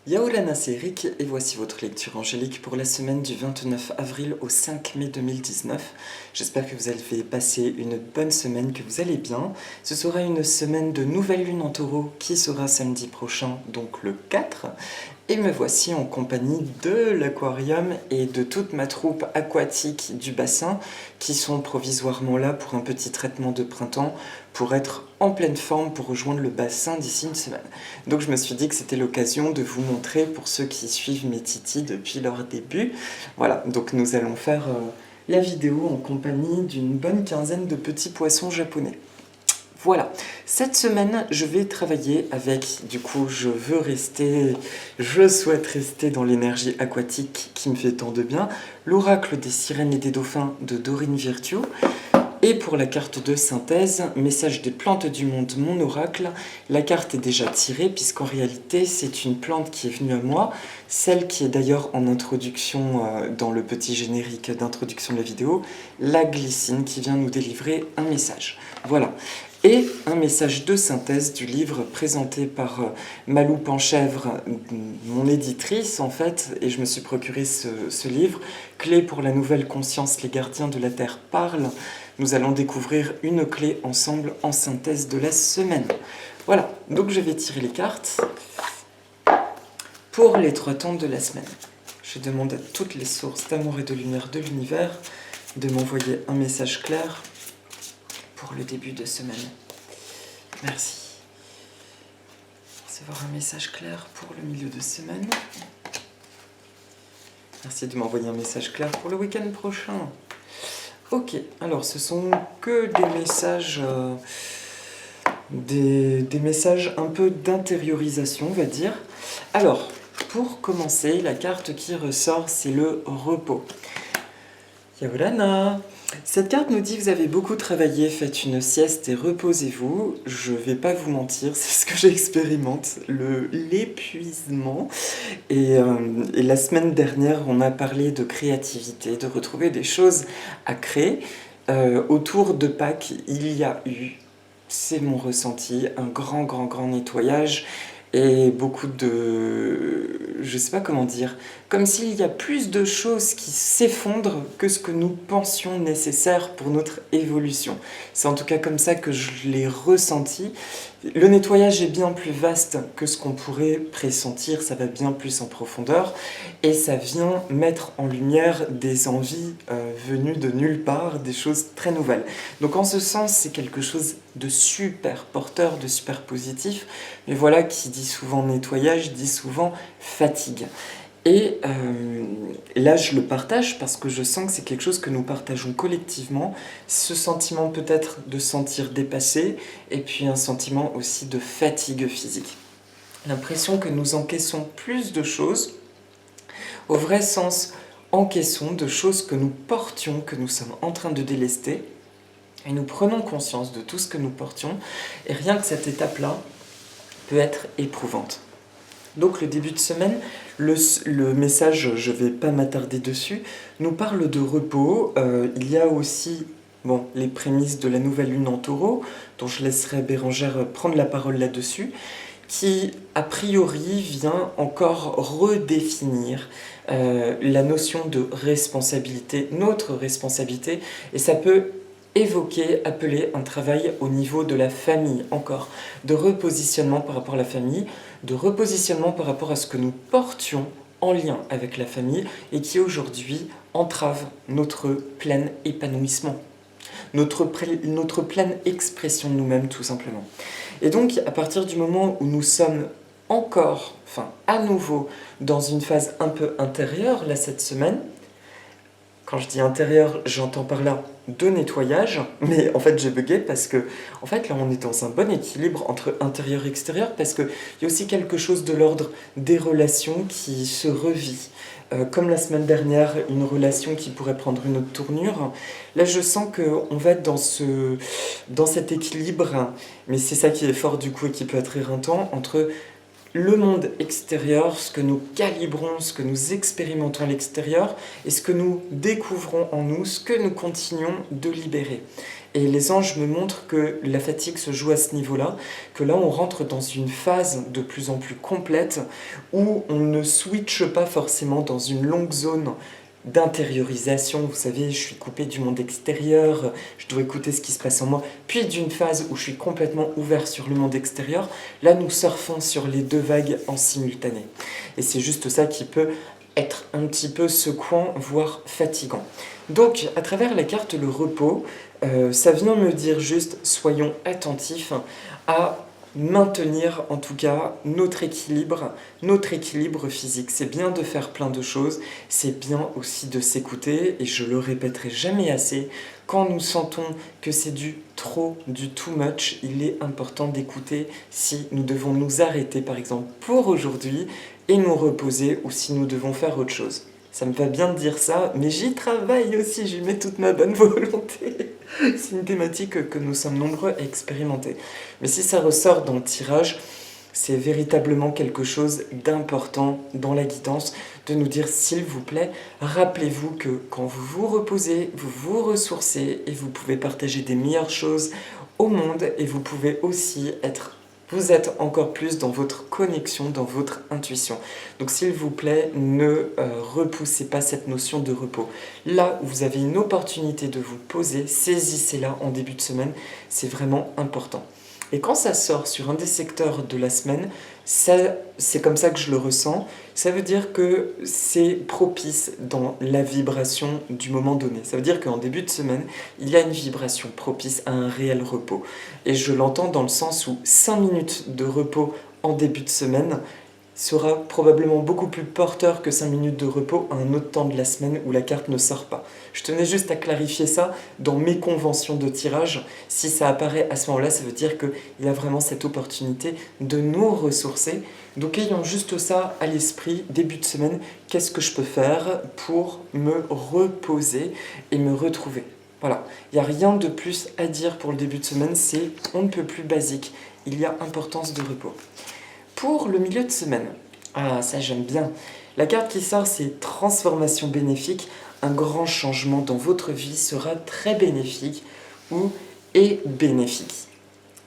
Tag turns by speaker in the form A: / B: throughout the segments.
A: Yaorana, c'est Eric et voici votre lecture angélique pour la semaine du 29 avril au 5 mai 2019. J'espère que vous avez passé une bonne semaine, que vous allez bien. Ce sera une semaine de nouvelle lune en taureau qui sera samedi prochain, donc le 4. Et me voici en compagnie de l'aquarium et de toute ma troupe aquatique du bassin qui sont provisoirement là pour un petit traitement de printemps pour être en pleine forme pour rejoindre le bassin d'ici une semaine. Donc je me suis dit que c'était l'occasion de vous montrer pour ceux qui suivent mes titis depuis leur début. Voilà, donc nous allons faire la vidéo en compagnie d'une bonne quinzaine de petits poissons japonais. Voilà, cette semaine, je vais travailler avec, du coup, je souhaite rester dans l'énergie aquatique qui me fait tant de bien, l'oracle des sirènes et des dauphins de Dorine Virtue. Et pour la carte de synthèse, message des plantes du monde, mon oracle, la carte est déjà tirée puisqu'en réalité c'est une plante qui est venue à moi, celle qui est d'ailleurs en introduction dans le petit générique d'introduction de la vidéo, la glycine qui vient nous délivrer un message. Voilà. Et un message de synthèse du livre présenté par Malou Panchèvre, mon éditrice en fait, et je me suis procuré ce livre, Clé pour la nouvelle conscience, les gardiens de la Terre parlent. Nous allons découvrir une clé ensemble en synthèse de la semaine. Voilà, donc je vais tirer les cartes pour les 3 temps de la semaine. Je demande à toutes les sources d'amour et de lumière de l'univers de m'envoyer un message clair pour le début de semaine. Merci. Recevoir un message clair pour le milieu de semaine. Merci de m'envoyer un message clair pour le week-end prochain. Ok, alors ce sont que des messages, des messages un peu d'intériorisation, on va dire. Alors, pour commencer, la carte qui ressort, c'est le repos. Yaorana. Cette carte nous dit que vous avez beaucoup travaillé, faites une sieste et reposez-vous. Je vais pas vous mentir, c'est ce que j'expérimente, l'épuisement. Et la semaine dernière, on a parlé de créativité, de retrouver des choses à créer. Autour de Pâques, il y a eu, c'est mon ressenti, un grand nettoyage. Et beaucoup de... je sais pas comment dire, comme s'il y a plus de choses qui s'effondrent que ce que nous pensions nécessaire pour notre évolution. C'est en tout cas comme ça que je l'ai ressenti. Le nettoyage est bien plus vaste que ce qu'on pourrait pressentir, ça va bien plus en profondeur, et ça vient mettre en lumière des envies venues de nulle part, des choses très nouvelles. Donc en ce sens, c'est quelque chose de super porteur, de super positif, mais voilà, qui dit souvent nettoyage, dit souvent fatigue. Et là, je le partage parce que je sens que c'est quelque chose que nous partageons collectivement, ce sentiment peut-être de se sentir dépassé, et puis un sentiment aussi de fatigue physique. L'impression que nous encaissons plus de choses, au vrai sens, encaissons de choses que nous portions, que nous sommes en train de délester, et nous prenons conscience de tout ce que nous portions, et rien que cette étape-là peut être éprouvante. Donc le début de semaine, le message, je ne vais pas m'attarder dessus, nous parle de repos. Il y a aussi les prémices de la nouvelle lune en taureau, dont je laisserai Bérangère prendre la parole là-dessus, qui a priori vient encore redéfinir la notion de responsabilité, notre responsabilité, et ça peut évoquer, appeler un travail au niveau de la famille, encore, de repositionnement par rapport à la famille, de repositionnement par rapport à ce que nous portions en lien avec la famille et qui aujourd'hui entrave notre plein épanouissement, notre pleine expression de nous-mêmes tout simplement. Et donc à partir du moment où nous sommes encore, à nouveau, dans une phase un peu intérieure, là cette semaine, quand je dis intérieur, j'entends par là de nettoyage, mais en fait j'ai bugué parce que en fait là on est dans un bon équilibre entre intérieur et extérieur parce qu'il y a aussi quelque chose de l'ordre des relations qui se revit. Comme la semaine dernière, une relation qui pourrait prendre une autre tournure. Là je sens qu'on va être dans cet équilibre, mais c'est ça qui est fort du coup et qui peut être éreintant, entre le monde extérieur, ce que nous calibrons, ce que nous expérimentons à l'extérieur et ce que nous découvrons en nous, ce que nous continuons de libérer. Et les anges me montrent que la fatigue se joue à ce niveau-là, que là on rentre dans une phase de plus en plus complète où on ne switche pas forcément dans une longue zone d'intériorisation, vous savez, je suis coupé du monde extérieur, je dois écouter ce qui se passe en moi, puis d'une phase où je suis complètement ouvert sur le monde extérieur, là nous surfons sur les deux vagues en simultané. Et c'est juste ça qui peut être un petit peu secouant, voire fatigant. Donc, à travers la carte le repos, ça vient me dire juste, soyons attentifs à maintenir en tout cas notre équilibre physique. C'est bien de faire plein de choses, c'est bien aussi de s'écouter, et je le répéterai jamais assez, quand nous sentons que c'est du trop, du too much, il est important d'écouter si nous devons nous arrêter par exemple pour aujourd'hui et nous reposer, ou si nous devons faire autre chose. Ça me va bien de dire ça, mais j'y travaille aussi, j'y mets toute ma bonne volonté. C'est une thématique que nous sommes nombreux à expérimenter. Mais si ça ressort dans le tirage, c'est véritablement quelque chose d'important dans la guidance, de nous dire s'il vous plaît, rappelez-vous que quand vous vous reposez, vous vous ressourcez et vous pouvez partager des meilleures choses au monde, et vous pouvez aussi vous êtes encore plus dans votre connexion, dans votre intuition. Donc s'il vous plaît, ne repoussez pas cette notion de repos. Là où vous avez une opportunité de vous poser, saisissez-la en début de semaine, c'est vraiment important. Et quand ça sort sur un des secteurs de la semaine, c'est comme ça que je le ressens, ça veut dire que c'est propice dans la vibration du moment donné. Ça veut dire qu'en début de semaine, il y a une vibration propice à un réel repos. Et je l'entends dans le sens où 5 minutes de repos en début de semaine sera probablement beaucoup plus porteur que 5 minutes de repos à un autre temps de la semaine où la carte ne sort pas. Je tenais juste à clarifier ça dans mes conventions de tirage. Si ça apparaît à ce moment-là, ça veut dire qu'il y a vraiment cette opportunité de nous ressourcer. Donc ayons juste ça à l'esprit, début de semaine, qu'est-ce que je peux faire pour me reposer et me retrouver. Voilà, il n'y a rien de plus à dire pour le début de semaine, c'est on ne peut plus basique. Il y a importance de repos. Pour le milieu de semaine, ah ça j'aime bien, la carte qui sort c'est transformation bénéfique, un grand changement dans votre vie sera très bénéfique ou est bénéfique.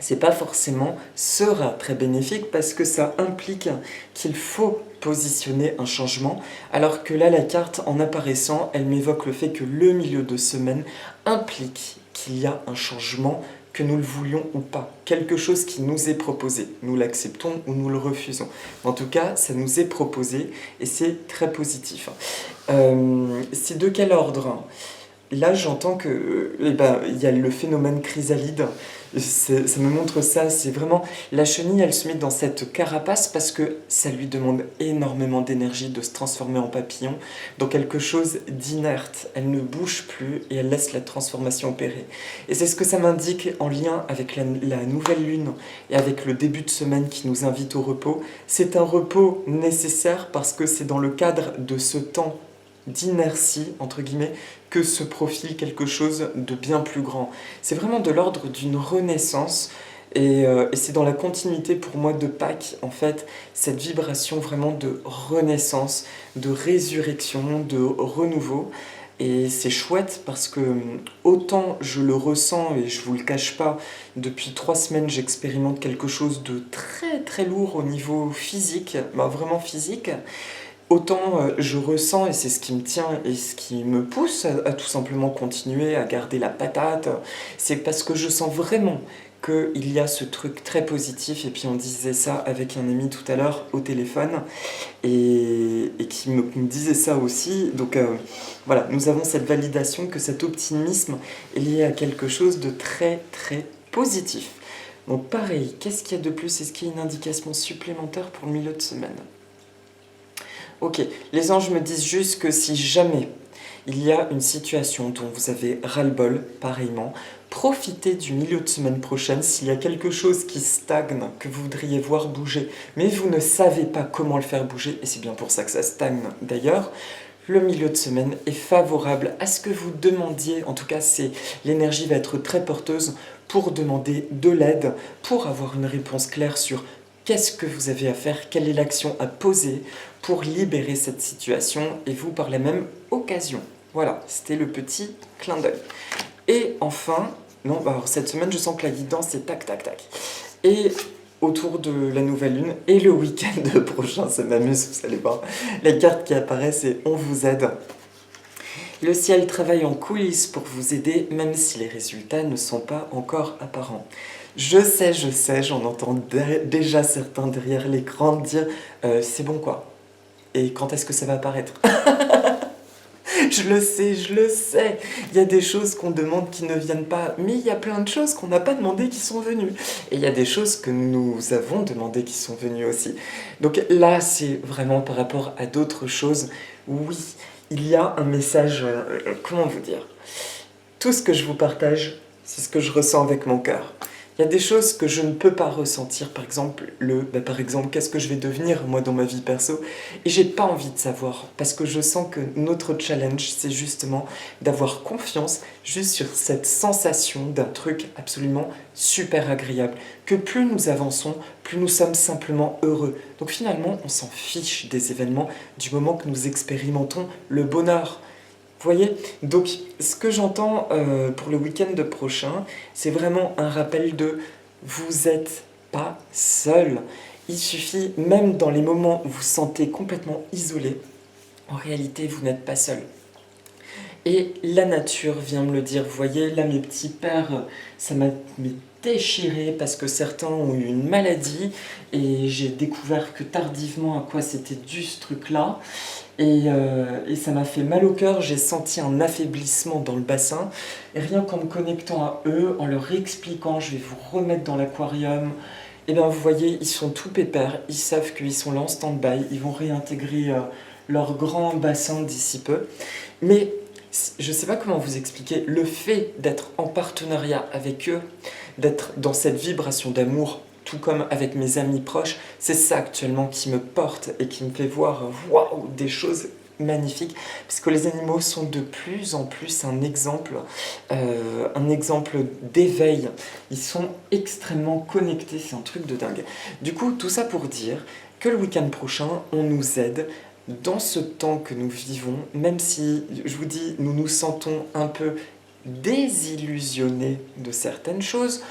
A: C'est pas forcément sera très bénéfique parce que ça implique qu'il faut positionner un changement, alors que là la carte en apparaissant, elle m'évoque le fait que le milieu de semaine implique qu'il y a un changement, que nous le voulions ou pas, quelque chose qui nous est proposé, nous l'acceptons ou nous le refusons. En tout cas, ça nous est proposé et c'est très positif. C'est de quel ordre ? Là, j'entends que, il y a le phénomène chrysalide. Ça me montre ça. C'est vraiment la chenille, elle se met dans cette carapace parce que ça lui demande énormément d'énergie de se transformer en papillon dans quelque chose d'inerte. Elle ne bouge plus et elle laisse la transformation opérer. Et c'est ce que ça m'indique en lien avec la nouvelle lune et avec le début de semaine qui nous invite au repos. C'est un repos nécessaire parce que c'est dans le cadre de ce temps d'inertie, entre guillemets, que se profile quelque chose de bien plus grand. C'est vraiment de l'ordre d'une renaissance et c'est dans la continuité pour moi de Pâques, en fait, cette vibration vraiment de renaissance, de résurrection, de renouveau. Et c'est chouette parce que autant je le ressens et je vous le cache pas, depuis 3 semaines j'expérimente quelque chose de très très lourd au niveau physique, vraiment physique. Autant je ressens, et c'est ce qui me tient et ce qui me pousse à tout simplement continuer, à garder la patate, c'est parce que je sens vraiment qu'il y a ce truc très positif, et puis on disait ça avec un ami tout à l'heure au téléphone, et qui me disait ça aussi, donc voilà, nous avons cette validation que cet optimisme est lié à quelque chose de très très positif. Donc pareil, qu'est-ce qu'il y a de plus ? Est-ce qu'il y a une indication supplémentaire pour le milieu de semaine ? Ok, les anges me disent juste que si jamais il y a une situation dont vous avez ras-le-bol, pareillement, profitez du milieu de semaine prochaine s'il y a quelque chose qui stagne, que vous voudriez voir bouger, mais vous ne savez pas comment le faire bouger, et c'est bien pour ça que ça stagne d'ailleurs. Le milieu de semaine est favorable à ce que vous demandiez, en tout cas l'énergie va être très porteuse pour demander de l'aide, pour avoir une réponse claire sur qu'est-ce que vous avez à faire, quelle est l'action à poser pour libérer cette situation et vous par la même occasion. Voilà, c'était le petit clin d'œil. Et enfin, non, alors cette semaine, je sens que la guidance, c'est tac, tac, tac. Et autour de la nouvelle lune et le week-end prochain, ça m'amuse, vous allez voir. La carte qui apparaît, c'est « On vous aide ». Le ciel travaille en coulisses pour vous aider, même si les résultats ne sont pas encore apparents. Je sais, j'en entends déjà certains derrière l'écran dire c'est bon quoi. Et quand est-ce que ça va apparaître? Je le sais. Il y a des choses qu'on demande qui ne viennent pas, mais il y a plein de choses qu'on n'a pas demandé qui sont venues. Et il y a des choses que nous avons demandé qui sont venues aussi. Donc là, c'est vraiment par rapport à d'autres choses. Oui, il y a un message, comment vous dire? Tout ce que je vous partage, c'est ce que je ressens avec mon cœur. Il y a des choses que je ne peux pas ressentir, par exemple, qu'est-ce que je vais devenir moi dans ma vie perso, et j'ai pas envie de savoir, parce que je sens que notre challenge, c'est justement d'avoir confiance juste sur cette sensation d'un truc absolument super agréable, que plus nous avançons, plus nous sommes simplement heureux. Donc finalement, on s'en fiche des événements du moment que nous expérimentons le bonheur. Vous voyez? Donc, ce que j'entends pour le week-end prochain, c'est vraiment un rappel de vous n'êtes pas seul. Il suffit, même dans les moments où vous vous sentez complètement isolé, en réalité, vous n'êtes pas seul. Et la nature vient me le dire. Vous voyez, là, mes petits pères, ça m'a déchiré parce que certains ont eu une maladie et j'ai découvert que tardivement à quoi c'était dû ce truc-là. Et ça m'a fait mal au cœur, j'ai senti un affaiblissement dans le bassin. Et rien qu'en me connectant à eux, en leur expliquant, je vais vous remettre dans l'aquarium, et bien vous voyez, ils sont tout pépères, ils savent qu'ils sont là en stand-by, ils vont réintégrer leur grand bassin d'ici peu. Mais je ne sais pas comment vous expliquer, le fait d'être en partenariat avec eux, d'être dans cette vibration d'amour, tout comme avec mes amis proches, c'est ça actuellement qui me porte et qui me fait voir waouh, des choses magnifiques, puisque les animaux sont de plus en plus un exemple d'éveil. Ils sont extrêmement connectés, c'est un truc de dingue. Du coup, tout ça pour dire que le week-end prochain, on nous aide dans ce temps que nous vivons, même si, je vous dis, nous nous sentons un peu désillusionnés de certaines choses,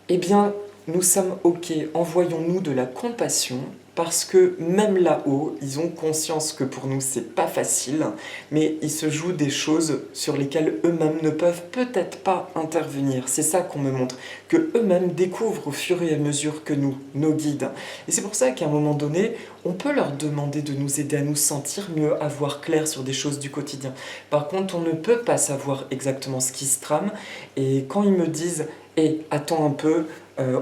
A: eh bien, nous sommes OK, envoyons-nous de la compassion, parce que même là-haut, ils ont conscience que pour nous, c'est pas facile, mais ils se jouent des choses sur lesquelles eux-mêmes ne peuvent peut-être pas intervenir. C'est ça qu'on me montre, que eux-mêmes découvrent au fur et à mesure que nous, nos guides. Et c'est pour ça qu'à un moment donné, on peut leur demander de nous aider à nous sentir mieux, à voir clair sur des choses du quotidien. Par contre, on ne peut pas savoir exactement ce qui se trame, et quand ils me disent « Hé, attends un peu »,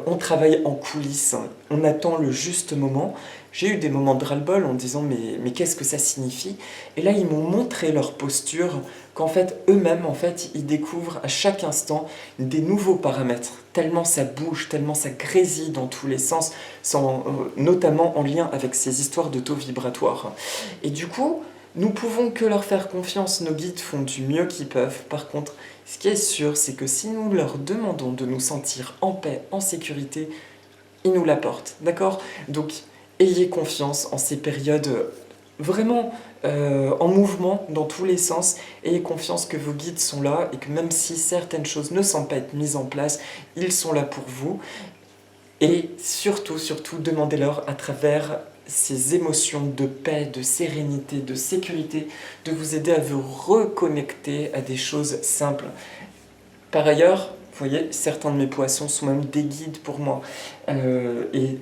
A: on travaille en coulisses, on attend le juste moment. J'ai eu des moments de ras-le-bol en disant mais qu'est-ce que ça signifie? Et là ils m'ont montré leur posture, qu'en fait eux-mêmes en fait ils découvrent à chaque instant des nouveaux paramètres, tellement ça bouge, tellement ça grésille dans tous les sens, notamment en lien avec ces histoires de taux vibratoires. Et du coup, nous pouvons que leur faire confiance, nos guides font du mieux qu'ils peuvent. Par contre, ce qui est sûr, c'est que si nous leur demandons de nous sentir en paix, en sécurité, ils nous l'apportent, d'accord? Donc, ayez confiance en ces périodes vraiment en mouvement dans tous les sens. Ayez confiance que vos guides sont là et que même si certaines choses ne semblent pas être mises en place, ils sont là pour vous. Et surtout, demandez-leur à travers ces émotions de paix, de sérénité, de sécurité, de vous aider à vous reconnecter à des choses simples. Par ailleurs, vous voyez, certains de mes poissons sont même des guides pour moi. Et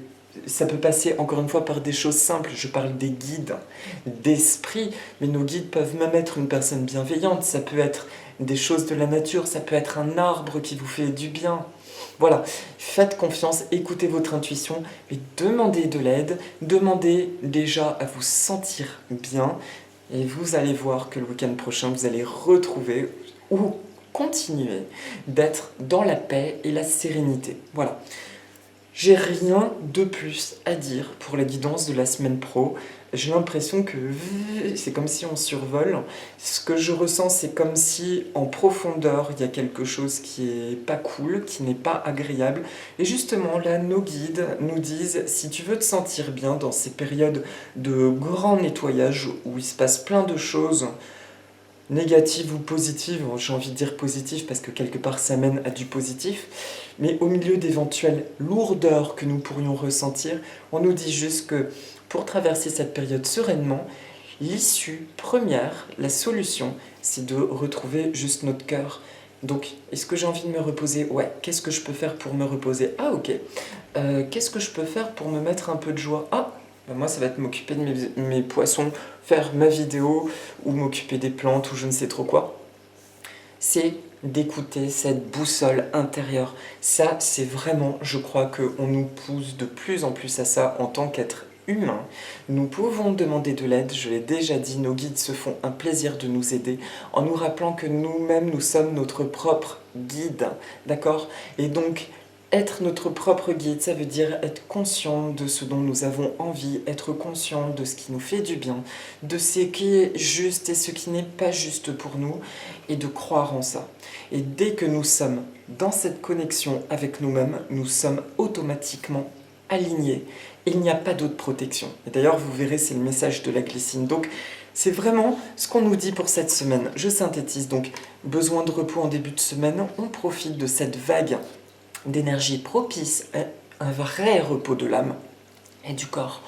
A: ça peut passer encore une fois par des choses simples. Je parle des guides, d'esprit, mais nos guides peuvent même être une personne bienveillante. Ça peut être des choses de la nature, ça peut être un arbre qui vous fait du bien. Voilà, faites confiance, écoutez votre intuition, mais demandez de l'aide, demandez déjà à vous sentir bien, et vous allez voir que le week-end prochain, vous allez retrouver ou continuer d'être dans la paix et la sérénité. Voilà. J'ai rien de plus à dire pour la guidance de la semaine pro. j'ai l'impression que c'est comme si on survole. Ce que je ressens, c'est comme si en profondeur, il y a quelque chose qui est pas cool, qui n'est pas agréable. Et justement, là, nos guides nous disent, si tu veux te sentir bien dans ces périodes de grand nettoyage où il se passe plein de choses, négatives ou positives, j'ai envie de dire positives parce que quelque part ça mène à du positif, mais au milieu d'éventuelles lourdeurs que nous pourrions ressentir, on nous dit juste que pour traverser cette période sereinement, l'issue première, la solution, c'est de retrouver juste notre cœur. Donc, est-ce que j'ai envie de me reposer? Ouais, qu'est-ce que je peux faire pour me reposer? Ah, ok. Qu'est-ce que je peux faire pour me mettre un peu de joie? Ah, ben moi, ça va être m'occuper de mes poissons, faire ma vidéo ou m'occuper des plantes ou je ne sais trop quoi. C'est d'écouter cette boussole intérieure. Ça, c'est vraiment, je crois qu'on nous pousse de plus en plus à ça en tant qu'être humain. Nous pouvons demander de l'aide, je l'ai déjà dit, nos guides se font un plaisir de nous aider en nous rappelant que nous-mêmes, nous sommes notre propre guide, d'accord? Et donc, être notre propre guide, ça veut dire être conscient de ce dont nous avons envie, être conscient de ce qui nous fait du bien, de ce qui est juste et ce qui n'est pas juste pour nous, et de croire en ça. Et dès que nous sommes dans cette connexion avec nous-mêmes, nous sommes automatiquement alignés. Il n'y a pas d'autre protection. Et d'ailleurs, vous verrez, c'est le message de la glycine. Donc, c'est vraiment ce qu'on nous dit pour cette semaine. Je synthétise donc, besoin de repos en début de semaine, on profite de cette vague d'énergie propice à un vrai repos de l'âme et du corps.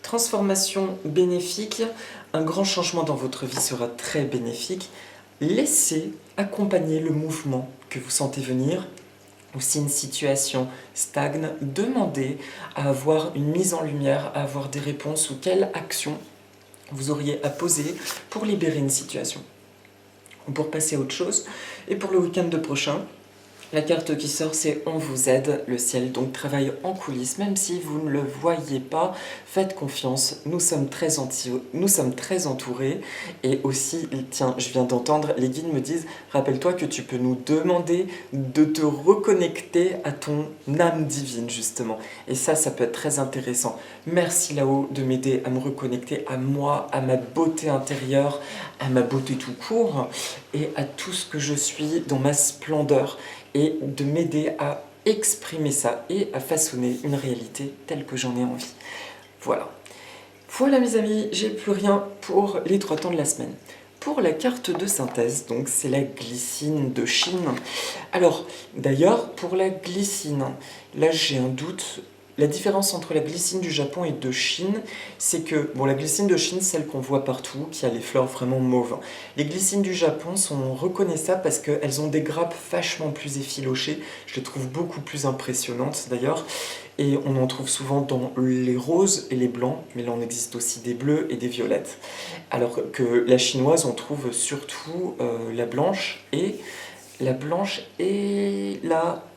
A: Transformation bénéfique, un grand changement dans votre vie sera très bénéfique. Laissez accompagner le mouvement que vous sentez venir. Ou si une situation stagne, demandez à avoir une mise en lumière, à avoir des réponses ou quelle action vous auriez à poser pour libérer une situation. Ou pour passer à autre chose. Et pour le week-end de prochain, la carte qui sort, c'est « On vous aide ». Le ciel donc travaille en coulisses, même si vous ne le voyez pas. Faites confiance, nous sommes très entourés. Et aussi, tiens, je viens d'entendre, les guides me disent « Rappelle-toi que tu peux nous demander de te reconnecter à ton âme divine, justement. » Et ça peut être très intéressant. Merci là-haut de m'aider à me reconnecter à moi, à ma beauté intérieure, à ma beauté tout court, et à tout ce que je suis dans ma splendeur. Et de m'aider à exprimer ça et à façonner une réalité telle que j'en ai envie. Voilà. Voilà mes amis, j'ai plus rien pour les 3 temps de la semaine. Pour la carte de synthèse, donc c'est la glycine de Chine. Alors, d'ailleurs, pour la glycine, là j'ai un doute. La différence entre la glycine du Japon et de Chine, c'est que, bon, la glycine de Chine, celle qu'on voit partout, qui a les fleurs vraiment mauves. Les glycines du Japon sont reconnaissables parce qu'elles ont des grappes vachement plus effilochées. Je les trouve beaucoup plus impressionnantes d'ailleurs. Et on en trouve souvent dans les roses et les blancs, mais là on existe aussi des bleus et des violettes. Alors que la chinoise, on trouve surtout la blanche et la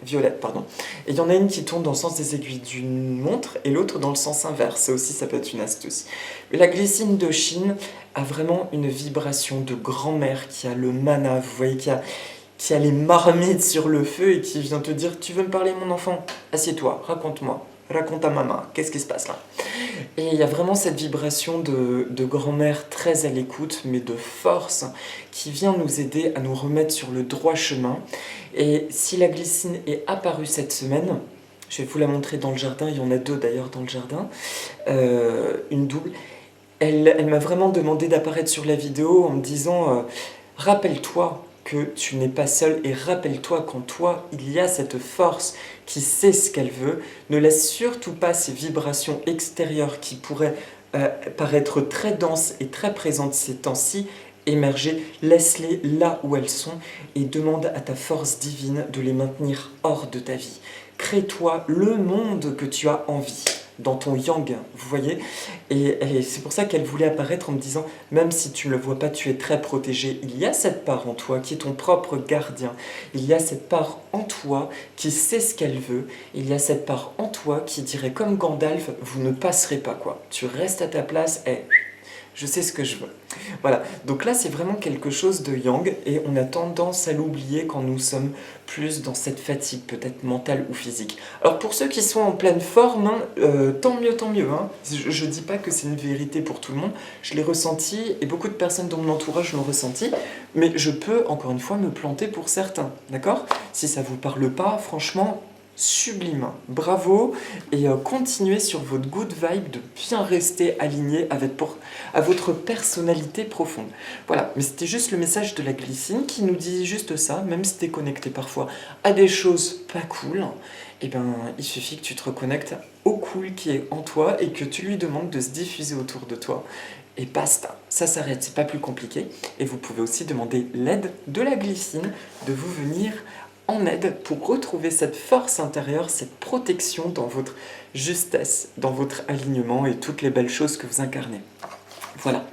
A: violette, pardon. Et il y en a une qui tourne dans le sens des aiguilles d'une montre et l'autre dans le sens inverse. Ça aussi, ça peut être une astuce. Mais la glycine de Chine a vraiment une vibration de grand-mère qui a le mana, vous voyez, qui a les marmites sur le feu et qui vient te dire « Tu veux me parler, mon enfant? Assieds-toi, raconte-moi. Raconte à maman, qu'est-ce qui se passe là ?» Et il y a vraiment cette vibration de grand-mère très à l'écoute, mais de force, qui vient nous aider à nous remettre sur le droit chemin. Et si la glycine est apparue cette semaine, je vais vous la montrer dans le jardin, il y en a 2 d'ailleurs dans le jardin, une double. Elle m'a vraiment demandé d'apparaître sur la vidéo en me disant « Rappelle-toi que tu n'es pas seul et rappelle-toi qu'en toi, il y a cette force qui sait ce qu'elle veut. Ne laisse surtout pas ces vibrations extérieures qui pourraient paraître très denses et très présentes ces temps-ci émerger. Laisse-les là où elles sont et demande à ta force divine de les maintenir hors de ta vie. Crée-toi le monde que tu as envie. Dans ton yang, vous voyez, et c'est pour ça qu'elle voulait apparaître en me disant, même si tu ne le vois pas, tu es très protégé, il y a cette part en toi qui est ton propre gardien, il y a cette part en toi qui sait ce qu'elle veut, il y a cette part en toi qui dirait comme Gandalf, vous ne passerez pas quoi, tu restes à ta place et Je sais ce que je veux. Voilà, donc là c'est vraiment quelque chose de yang et on a tendance à l'oublier quand nous sommes plus dans cette fatigue, peut-être mentale ou physique. Alors pour ceux qui sont en pleine forme, hein, tant mieux. Hein. Je dis pas que c'est une vérité pour tout le monde, je l'ai ressenti et beaucoup de personnes dans mon entourage l'ont ressenti, mais je peux encore une fois me planter pour certains, d'accord? Si ça vous parle pas, franchement, sublime, bravo, et continuez sur votre good vibe de bien rester aligné à votre personnalité profonde. Voilà, mais c'était juste le message de la glycine qui nous dit juste ça, même si tu es connecté parfois à des choses pas cool, et ben il suffit que tu te reconnectes au cool qui est en toi et que tu lui demandes de se diffuser autour de toi. Et basta, ça s'arrête, c'est pas plus compliqué. Et vous pouvez aussi demander l'aide de la glycine de vous venir en aide pour retrouver cette force intérieure, cette protection dans votre justesse, dans votre alignement et toutes les belles choses que vous incarnez. Voilà.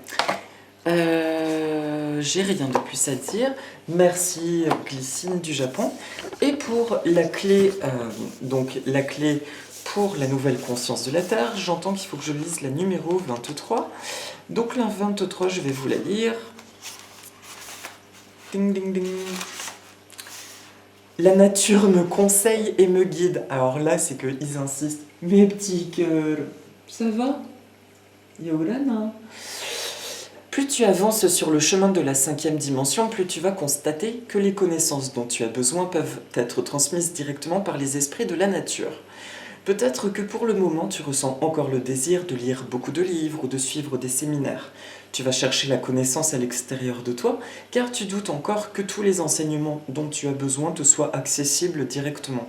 A: J'ai rien de plus à dire. Merci Glycine du Japon. Et pour la clé, donc la clé pour la nouvelle conscience de la Terre, j'entends qu'il faut que je lise la numéro 23. Donc la 23, je vais vous la lire. Ding ding ding. La nature me conseille et me guide. Alors là, c'est qu'ils insistent. Mes petits cœurs, ça va Yorana. Plus tu avances sur le chemin de la 5e dimension, plus tu vas constater que les connaissances dont tu as besoin peuvent être transmises directement par les esprits de la nature. Peut-être que pour le moment, tu ressens encore le désir de lire beaucoup de livres ou de suivre des séminaires. Tu vas chercher la connaissance à l'extérieur de toi, car tu doutes encore que tous les enseignements dont tu as besoin te soient accessibles directement.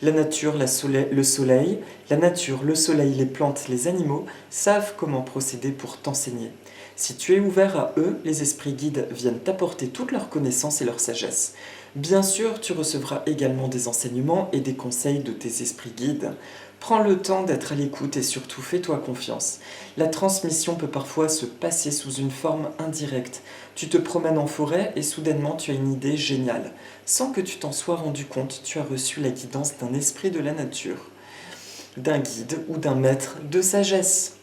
A: La nature, le soleil, la nature, le soleil, les plantes, les animaux savent comment procéder pour t'enseigner. Si tu es ouvert à eux, les esprits guides viennent t'apporter toute leur connaissance et leur sagesse. Bien sûr, tu recevras également des enseignements et des conseils de tes esprits guides. Prends le temps d'être à l'écoute et surtout fais-toi confiance. La transmission peut parfois se passer sous une forme indirecte. Tu te promènes en forêt et soudainement tu as une idée géniale. Sans que tu t'en sois rendu compte, tu as reçu la guidance d'un esprit de la nature, d'un guide ou d'un maître de sagesse,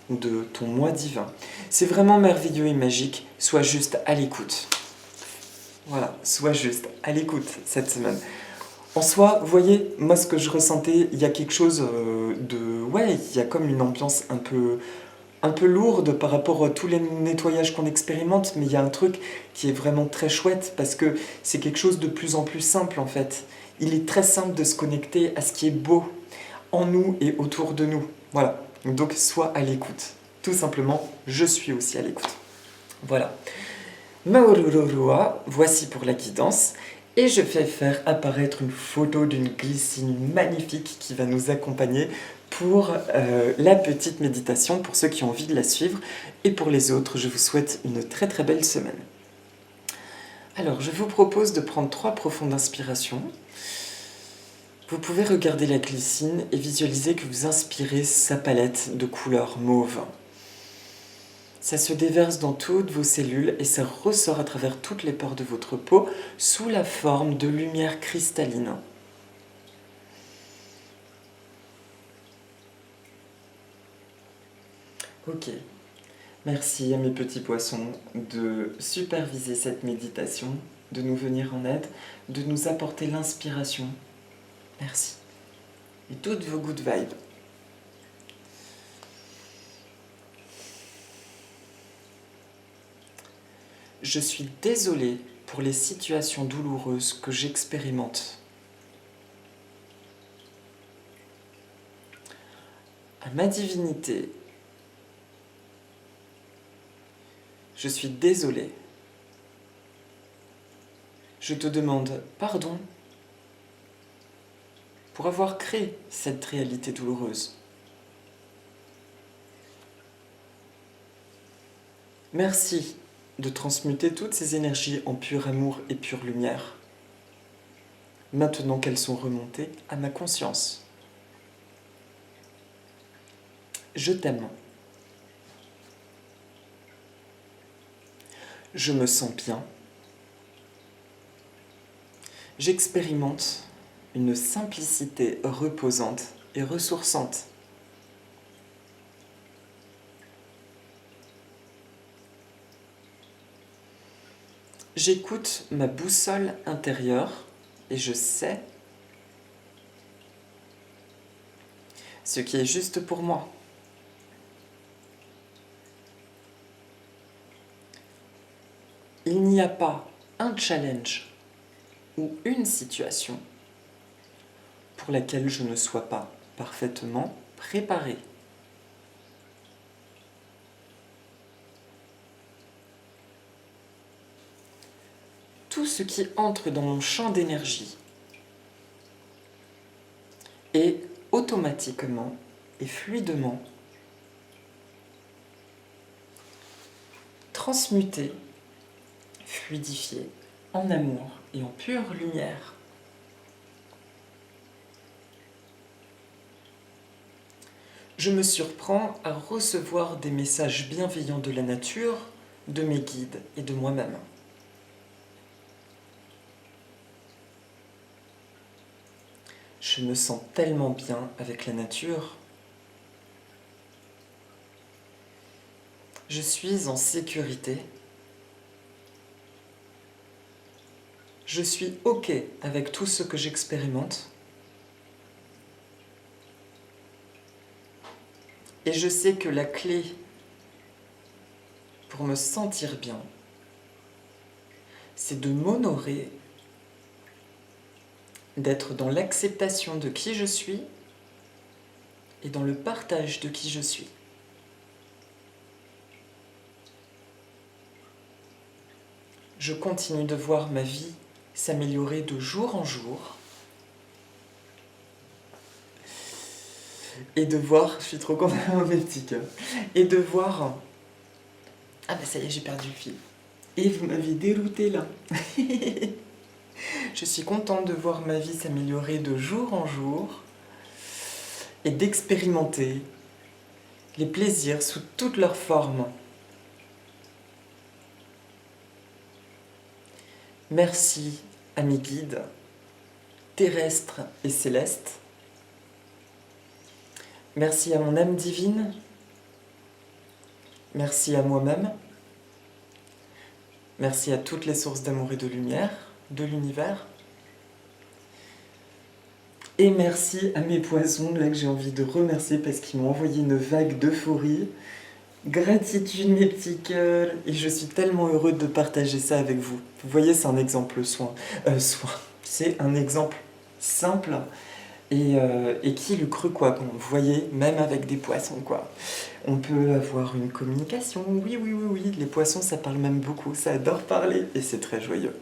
A: ou de ton moi divin. C'est vraiment merveilleux et magique, sois juste à l'écoute. Voilà, sois juste à l'écoute cette semaine. En soi, vous voyez, moi ce que je ressentais, il y a quelque chose de... Ouais, il y a comme une ambiance un peu lourde par rapport à tous les nettoyages qu'on expérimente, mais il y a un truc qui est vraiment très chouette parce que c'est quelque chose de plus en plus simple en fait. Il est très simple de se connecter à ce qui est beau en nous et autour de nous. Voilà, donc sois à l'écoute. Tout simplement, je suis aussi à l'écoute. Voilà. Maorororoa, voici pour la guidance. Et je vais faire apparaître une photo d'une glycine magnifique qui va nous accompagner pour la petite méditation, pour ceux qui ont envie de la suivre. Et pour les autres, je vous souhaite une très très belle semaine. Alors, je vous propose de prendre 3 profondes inspirations. Vous pouvez regarder la glycine et visualiser que vous inspirez sa palette de couleurs mauve. Ça se déverse dans toutes vos cellules et ça ressort à travers toutes les pores de votre peau sous la forme de lumière cristalline. Ok, merci à mes petits poissons de superviser cette méditation, de nous venir en aide, de nous apporter l'inspiration. Merci. Et toutes vos good vibes. Je suis désolée pour les situations douloureuses que j'expérimente. À ma divinité, je suis désolée. Je te demande pardon pour avoir créé cette réalité douloureuse. Merci de transmuter toutes ces énergies en pur amour et pure lumière, maintenant qu'elles sont remontées à ma conscience. Je t'aime. Je me sens bien. J'expérimente une simplicité reposante et ressourçante. J'écoute ma boussole intérieure et je sais ce qui est juste pour moi. Il n'y a pas un challenge ou une situation pour laquelle je ne sois pas parfaitement préparé. Tout ce qui entre dans mon champ d'énergie est automatiquement et fluidement transmuté, fluidifié en amour et en pure lumière. Je me surprends à recevoir des messages bienveillants de la nature, de mes guides et de moi-même. Je me sens tellement bien avec la nature. Je suis en sécurité. Je suis OK avec tout ce que j'expérimente. Et je sais que la clé pour me sentir bien, c'est de m'honorer, d'être dans l'acceptation de qui je suis et dans le partage de qui je suis. Je continue de voir ma vie s'améliorer de jour en jour et de voir, je suis trop contente mes petits cœurs, et de voir, ah bah ça y est j'ai perdu le fil, et vous m'avez dérouté là. Je suis contente de voir ma vie s'améliorer de jour en jour et d'expérimenter les plaisirs sous toutes leurs formes. Merci à mes guides terrestres et célestes. Merci à mon âme divine. Merci à moi-même. Merci à toutes les sources d'amour et de lumière de l'univers. Et merci à mes poissons, là que j'ai envie de remercier parce qu'ils m'ont envoyé une vague d'euphorie. Gratitude mes petits cœurs. Et je suis tellement heureux de partager ça avec vous. Vous voyez, c'est un exemple c'est un exemple simple. Et qui l'eût cru quoi, vous voyez, même avec des poissons quoi. On peut avoir une communication, oui, les poissons ça parle même beaucoup, ça adore parler et c'est très joyeux.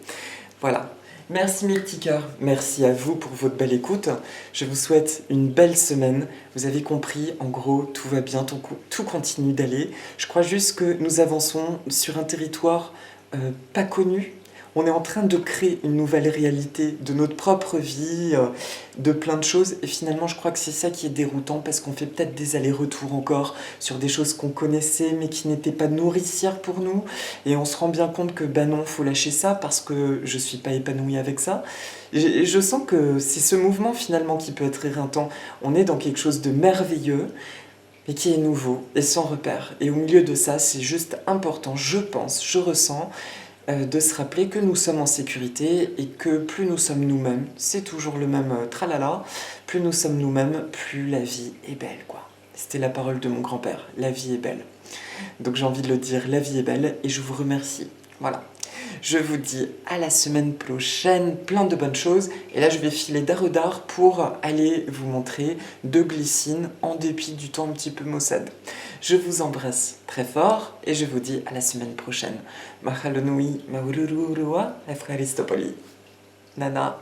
A: Voilà, merci mes petits cœurs, merci à vous pour votre belle écoute, je vous souhaite une belle semaine, vous avez compris, en gros tout va bien, tout continue d'aller, je crois juste que nous avançons sur un territoire pas connu. On est en train de créer une nouvelle réalité de notre propre vie, de plein de choses. Et finalement, je crois que c'est ça qui est déroutant parce qu'on fait peut-être des allers-retours encore sur des choses qu'on connaissait mais qui n'étaient pas nourricières pour nous. Et on se rend bien compte que bah non, faut lâcher ça parce que je suis pas épanouie avec ça. Et je sens que c'est ce mouvement finalement qui peut être éreintant. On est dans quelque chose de merveilleux mais qui est nouveau et sans repère. Et au milieu de ça, c'est juste important, je pense, je ressens, de se rappeler que nous sommes en sécurité et que plus nous sommes nous-mêmes, c'est toujours le même tralala, plus nous sommes nous-mêmes, plus la vie est belle, quoi. C'était la parole de mon grand-père, la vie est belle. Donc j'ai envie de le dire, la vie est belle et je vous remercie. Voilà. Je vous dis à la semaine prochaine, plein de bonnes choses. Et là, je vais filer d'art pour aller vous montrer de glycine en dépit du temps un petit peu maussade. Je vous embrasse très fort et je vous dis à la semaine prochaine. Mahalo nui, maurururua, efraristopoli. Nana.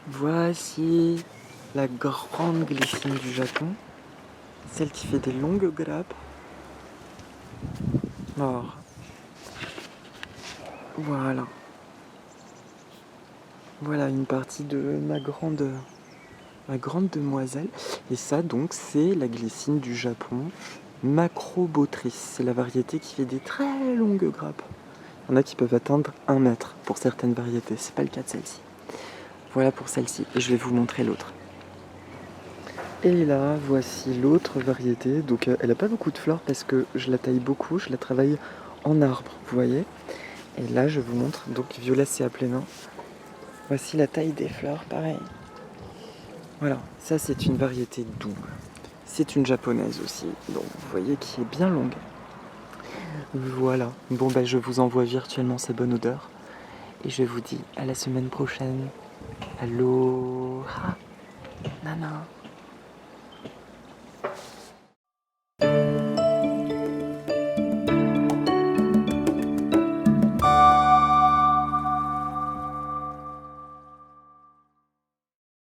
A: Voici la grande glycine du Japon. Celle qui fait des longues grappes. Alors, voilà. Voilà une partie de ma grande demoiselle. Et ça, donc, c'est la glycine du Japon, Macrobotrice. C'est la variété qui fait des très longues grappes. Il y en a qui peuvent atteindre 1 mètre pour certaines variétés. C'est pas le cas de celle-ci. Voilà pour celle-ci. Et je vais vous montrer l'autre. Et là, voici l'autre variété. Donc, elle n'a pas beaucoup de fleurs parce que je la taille beaucoup. Je la travaille en arbre, vous voyez. Et là, je vous montre, donc violacea plena. Voici la taille des fleurs, pareil. Voilà, ça c'est une variété double. C'est une japonaise aussi, donc vous voyez qui est bien longue. Voilà, bon bah je vous envoie virtuellement sa bonne odeur. Et je vous dis à la semaine prochaine. Aloha, nana.